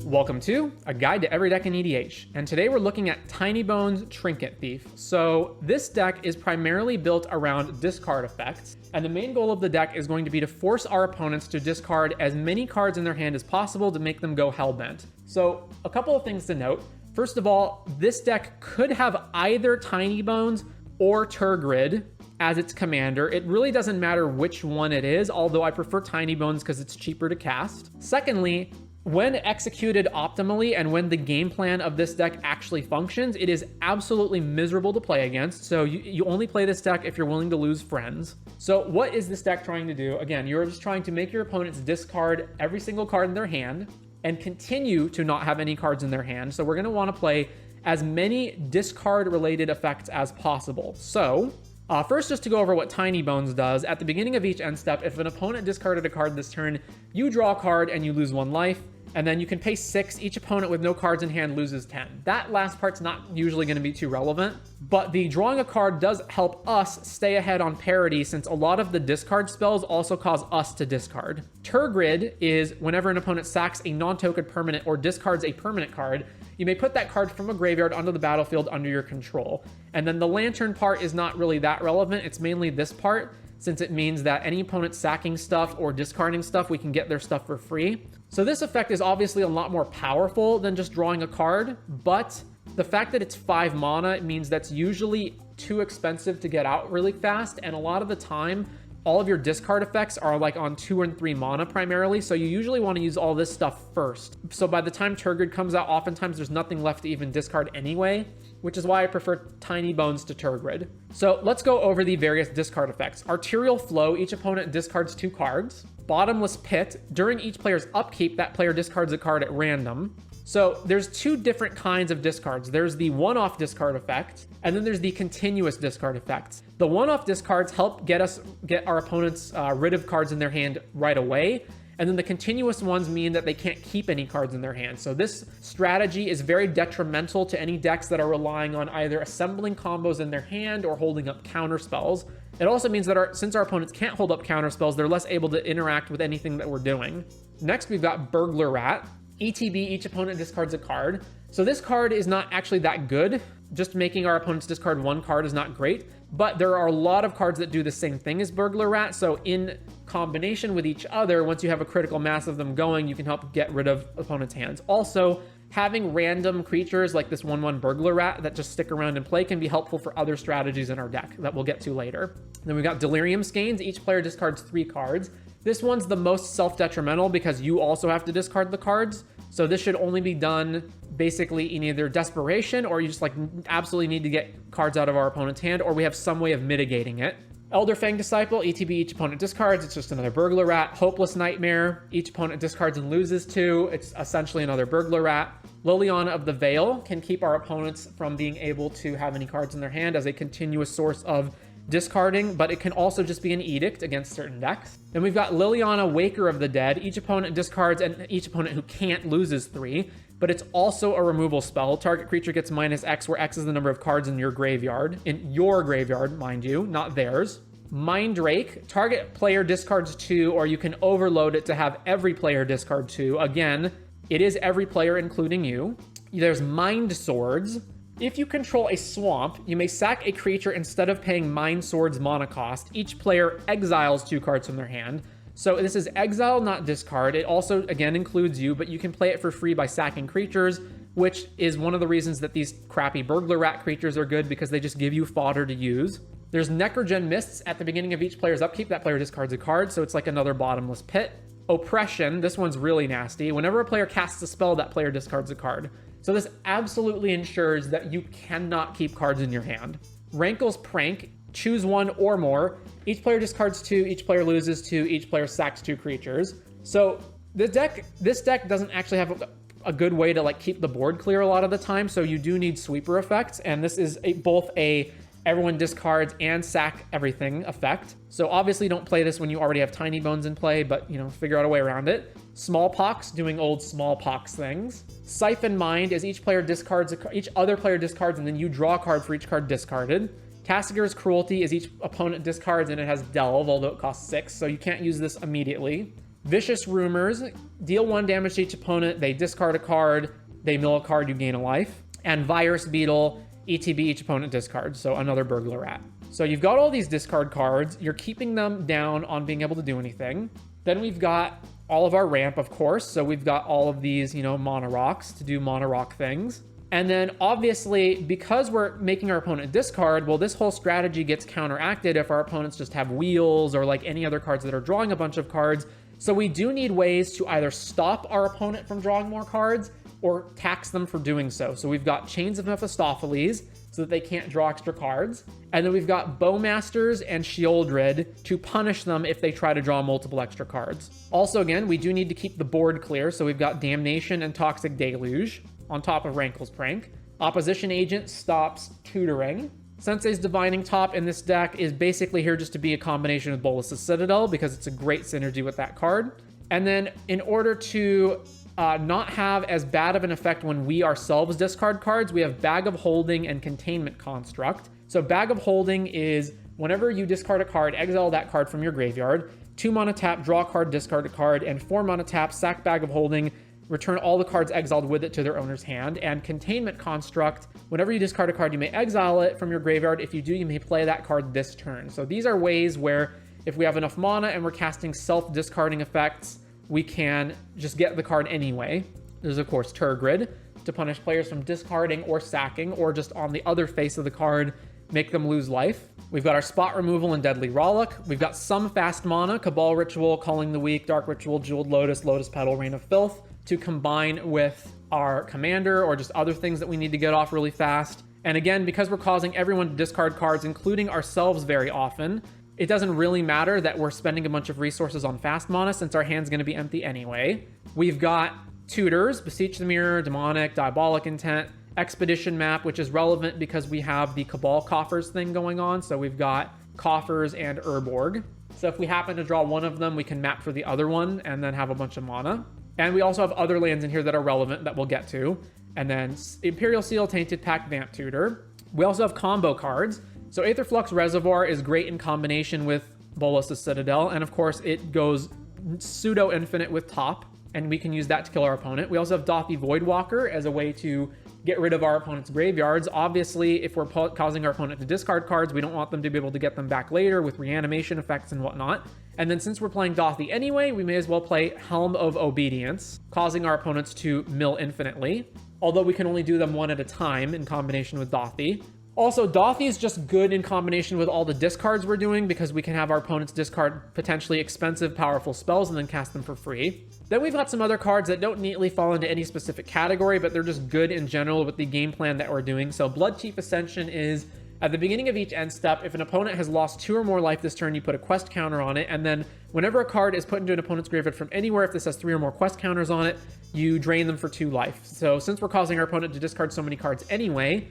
Welcome to A Guide to Every Deck in EDH, and today we're looking at Tinybones Trinket Thief. So this deck is primarily built around discard effects, and the main goal of the deck is going to be to force our opponents to discard as many cards in their hand as possible to make them go hellbent. So a couple of things to note. First of all, this deck could have either Tinybones or Tergrid as its commander. It really doesn't matter which one it is, although I prefer Tinybones because it's cheaper to cast. Secondly, when executed optimally and when the game plan of this deck actually functions, it is absolutely miserable to play against. So you only play this deck if you're willing to lose friends. So what is this deck trying to do? Again, you're just trying to make your opponents discard every single card in their hand and continue to not have any cards in their hand. So we're going to want to play as many discard related effects as possible. So first, just to go over what Tinybones does, at the beginning of each end step, if an opponent discarded a card this turn, you draw a card and you lose 1 life, and then you can pay 6. Each opponent with no cards in hand loses 10. That last part's not usually going to be too relevant, but the drawing a card does help us stay ahead on parity since a lot of the discard spells also cause us to discard. Tergrid is whenever an opponent sacks a non-token permanent or discards a permanent card, you may put that card from a graveyard onto the battlefield under your control. And then the lantern part is not really that relevant. It's mainly this part, since it means that any opponent sacking stuff or discarding stuff, we can get their stuff for free. So this effect is obviously a lot more powerful than just drawing a card, but the fact that it's 5 mana means that's usually too expensive to get out really fast, and a lot of the time, all of your discard effects are like on 2 and 3 mana primarily, so you usually want to use all this stuff first. So by the time Tergrid comes out, oftentimes there's nothing left to even discard anyway, which is why I prefer Tinybones to Tergrid. So let's go over the various discard effects. Arterial Flow, each opponent discards 2 cards. Bottomless Pit, during each player's upkeep, that player discards a card at random. So there's 2 different kinds of discards. There's the one-off discard effect, and then there's the continuous discard effect. The one-off discards help get our opponents rid of cards in their hand right away, and then the continuous ones mean that they can't keep any cards in their hand. So this strategy is very detrimental to any decks that are relying on either assembling combos in their hand or holding up counter spells. It also means that since our opponents can't hold up counter spells, they're less able to interact with anything that we're doing. Next, we've got Burglar Rat. ETB, each opponent discards a card. So this card is not actually that good. Just making our opponents discard 1 card is not great, but there are a lot of cards that do the same thing as Burglar Rat. So in combination with each other, once you have a critical mass of them going, you can help get rid of opponents' hands. Also, having random creatures like this 1/1 Burglar Rat that just stick around and play can be helpful for other strategies in our deck that we'll get to later. Then we've got Delirium Skeins. Each player discards 3 cards. This one's the most self-detrimental because you also have to discard the cards. So this should only be done basically in either desperation or you just like absolutely need to get cards out of our opponent's hand, or we have some way of mitigating it. Elderfang Disciple, ETB, each opponent discards. It's just another Burglar Rat. Hopeless Nightmare, each opponent discards and loses 2. It's essentially another Burglar Rat. Liliana of the Veil can keep our opponents from being able to have any cards in their hand as a continuous source of discarding, but it can also just be an edict against certain decks. Then we've got Liliana, Waker of the Dead. Each opponent discards, and each opponent who can't loses 3, but it's also a removal spell. Target creature gets -X, where X is the number of cards in your graveyard. In your graveyard, mind you, not theirs. Mindrake, target player discards 2, or you can overload it to have every player discard 2. Again, it is every player, including you. There's Mind Swords. If you control a swamp, you may sack a creature instead of paying Mind Sword's mana cost. Each player exiles 2 cards from their hand. So this is exile, not discard. It also, again, includes you, but you can play it for free by sacking creatures, which is one of the reasons that these crappy Burglar Rat creatures are good, because they just give you fodder to use. There's Necrogen Mists. At the beginning of each player's upkeep, that player discards a card, so it's like another Bottomless Pit. Oppression, this one's really nasty. Whenever a player casts a spell, that player discards a card. So this absolutely ensures that you cannot keep cards in your hand. Rankle's Prank, choose 1 or more. Each player discards 2, each player loses 2, each player sacks 2 creatures. So this deck doesn't actually have a good way to like keep the board clear a lot of the time, so you do need sweeper effects, and this is both a everyone discards and sack everything effect. So obviously don't play this when you already have Tinybones in play, but figure out a way around it. Smallpox, doing old Smallpox things. Siphon Mind is each other player discards, and then you draw a card for each card discarded. Castigar's Cruelty is each opponent discards, and it has Delve, although it costs 6, so you can't use this immediately. Vicious Rumors, deal 1 damage to each opponent, they discard a card, they mill a card, you gain a life. And Virus Beetle, ETB, each opponent discards, so another Burglar Rat. So you've got all these discard cards, you're keeping them down on being able to do anything. Then we've got all of our ramp, of course, so we've got all of these, Mana Rocks to do Mana Rock things. And then obviously, because we're making our opponent discard, well, this whole strategy gets counteracted if our opponents just have wheels or like any other cards that are drawing a bunch of cards. So we do need ways to either stop our opponent from drawing more cards or tax them for doing so. So we've got Chains of Mephistopheles so that they can't draw extra cards. And then we've got Bowmasters and Shieldred to punish them if they try to draw multiple extra cards. Also, again, we do need to keep the board clear. So we've got Damnation and Toxic Deluge on top of Rankle's Prank. Opposition Agent stops tutoring. Sensei's Divining Top in this deck is basically here just to be a combination with Bolas's Citadel because it's a great synergy with that card. And then in order to not have as bad of an effect when we ourselves discard cards, we have Bag of Holding and Containment Construct. So Bag of Holding is whenever you discard a card, exile that card from your graveyard, 2 mana tap, draw a card, discard a card, and 4 mana tap, sack Bag of Holding, return all the cards exiled with it to their owner's hand. And Containment Construct, whenever you discard a card, you may exile it from your graveyard. If you do, you may play that card this turn. So these are ways where if we have enough mana and we're casting self-discarding effects, we can just get the card anyway. There's, of course, Tergrid to punish players from discarding or sacking, or just on the other face of the card, make them lose life. We've got our Spot Removal and Deadly Rollick. We've got some fast mana, Cabal Ritual, Culling the Weak, Dark Ritual, Jeweled Lotus, Lotus Petal, Rain of Filth, to combine with our commander or just other things that we need to get off really fast. And again, because we're causing everyone to discard cards, including ourselves very often, it doesn't really matter that we're spending a bunch of resources on fast mana since our hand's going to be empty anyway. We've got Tutors, Beseech the Mirror, Demonic, Diabolic Intent, Expedition Map, which is relevant because we have the Cabal Coffers thing going on. So we've got Coffers and Urborg. So if we happen to draw one of them, we can map for the other one and then have a bunch of mana. And we also have other lands in here that are relevant that we'll get to. And then Imperial Seal, Tainted Pact, Vamp Tutor. We also have combo cards. So Aetherflux Reservoir is great in combination with Bolas's Citadel. And of course, it goes pseudo-infinite with Top. And we can use that to kill our opponent. We also have Dothy Voidwalker as a way to get rid of our opponent's graveyards. Obviously, if we're causing our opponent to discard cards, we don't want them to be able to get them back later with reanimation effects and whatnot. And then since we're playing Dothy anyway, we may as well play Helm of Obedience, causing our opponents to mill infinitely, although we can only do them one at a time in combination with Dothy. Also, Dothy is just good in combination with all the discards we're doing because we can have our opponents discard potentially expensive, powerful spells and then cast them for free. Then we've got some other cards that don't neatly fall into any specific category, but they're just good in general with the game plan that we're doing. So Blood Chief Ascension is at the beginning of each end step, if an opponent has lost 2 or more life this turn, you put a quest counter on it, and then whenever a card is put into an opponent's graveyard from anywhere, if this has 3 or more quest counters on it, you drain them for 2 life. So since we're causing our opponent to discard so many cards anyway,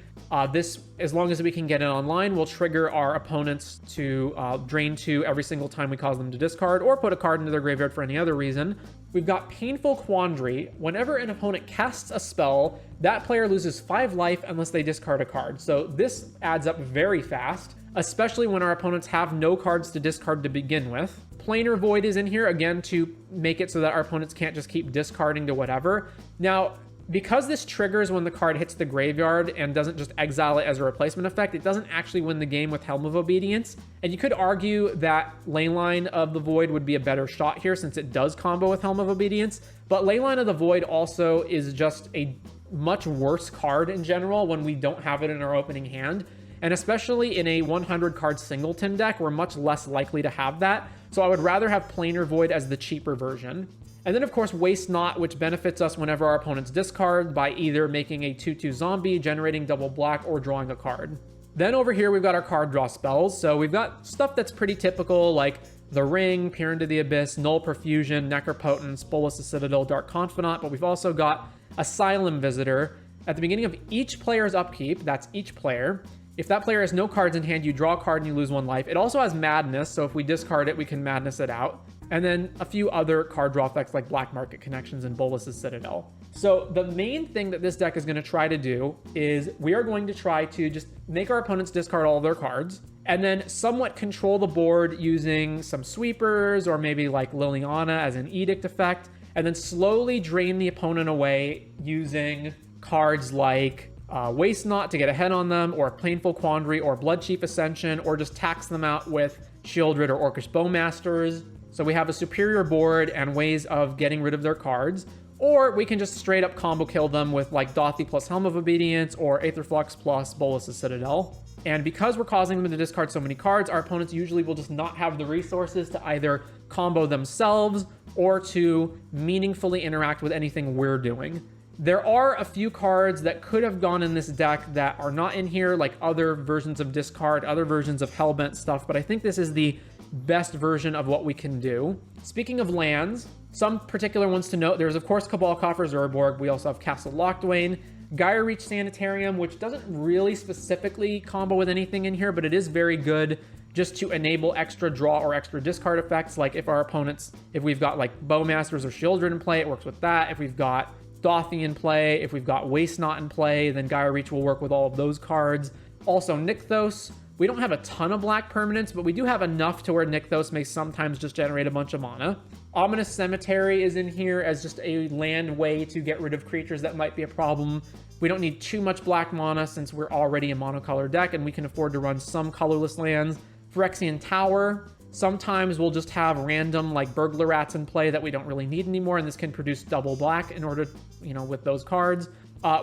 this, as long as we can get it online, will trigger our opponents to drain 2 every single time we cause them to discard, or put a card into their graveyard for any other reason. We've got Painful Quandary. Whenever an opponent casts a spell, that player loses 5 life unless they discard a card. So this adds up very fast, especially when our opponents have no cards to discard to begin with. Planar Void is in here, again, to make it so that our opponents can't just keep discarding to whatever. Now, because this triggers when the card hits the graveyard and doesn't just exile it as a replacement effect, it doesn't actually win the game with Helm of Obedience. And you could argue that Leyline of the Void would be a better shot here since it does combo with Helm of Obedience. But Leyline of the Void also is just a much worse card in general when we don't have it in our opening hand. And especially in a 100 card singleton deck, we're much less likely to have that. So I would rather have Planar Void as the cheaper version. And then, of course, Waste Not, which benefits us whenever our opponents discard by either making a 2/2 zombie, generating double black, or drawing a card. Then over here, we've got our card draw spells. So we've got stuff that's pretty typical, like The Ring, Peer into the Abyss, Null Perfusion, Necropotence, Bolas's Citadel, Dark Confidant. But we've also got Asylum Visitor. At the beginning of each player's upkeep, that's each player, if that player has no cards in hand, you draw a card and you lose 1 life. It also has Madness, so if we discard it, we can Madness it out. And then a few other card draw effects like Black Market Connections and Bolas's Citadel. So the main thing that this deck is going to try to do is we are going to try to just make our opponents discard all of their cards. and then somewhat control the board using some sweepers or maybe like Liliana as an edict effect, and then slowly drain the opponent away using cards like Waste Not to get ahead on them, or Plainful Quandary, or Bloodchief Ascension, or just tax them out with Shieldred or Orcish Bowmasters. So we have a superior board and ways of getting rid of their cards. Or we can just straight up combo kill them with like Dothy plus Helm of Obedience or Aetherflux plus Bolas' Citadel. And because we're causing them to discard so many cards, our opponents usually will just not have the resources to either combo themselves or to meaningfully interact with anything we're doing. There are a few cards that could have gone in this deck that are not in here, like other versions of discard, other versions of Hellbent stuff, but I think this is the best version of what we can do. Speaking of lands, some particular ones to note, there's of course Cabal Coffer Zerborg. We also have Castle Locthwain, Gaia Reach Sanitarium, which doesn't really specifically combo with anything in here, but it is very good just to enable extra draw or extra discard effects. Like if our opponents, if we've got like Bowmasters or Shieldred in play, it works with that. If we've got Dothy in play, if we've got Waste Not in play, then Gaia Reach will work with all of those cards. Also Nykthos. We don't have a ton of black permanents, but we do have enough to where Nykthos may sometimes just generate a bunch of mana. Ominous Cemetery is in here as just a land way to get rid of creatures that might be a problem. We don't need too much black mana since we're already a monocolor deck and we can afford to run some colorless lands. Phyrexian Tower. Sometimes we'll just have random like Burglar Rats in play that we don't really need anymore, and this can produce double black in order, with those cards.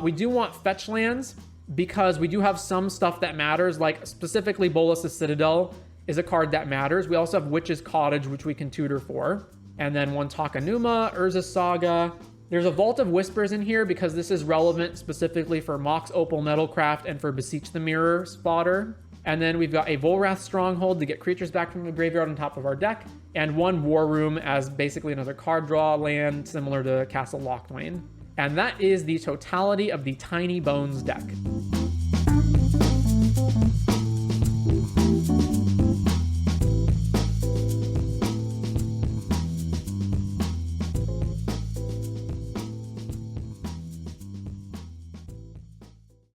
We do want fetch lands because we do have some stuff that matters, like specifically Bolas' Citadel is a card that matters. We also have Witch's Cottage, which we can tutor for. And then one Takanuma, Urza's Saga. There's a Vault of Whispers in here because this is relevant specifically for Mox Opal Metalcraft and for Beseech the Mirror Spotter. And then we've got a Volrath Stronghold to get creatures back from the graveyard on top of our deck, and one War Room as basically another card draw land similar to Castle Locthwain. And that is the totality of the Tinybones deck.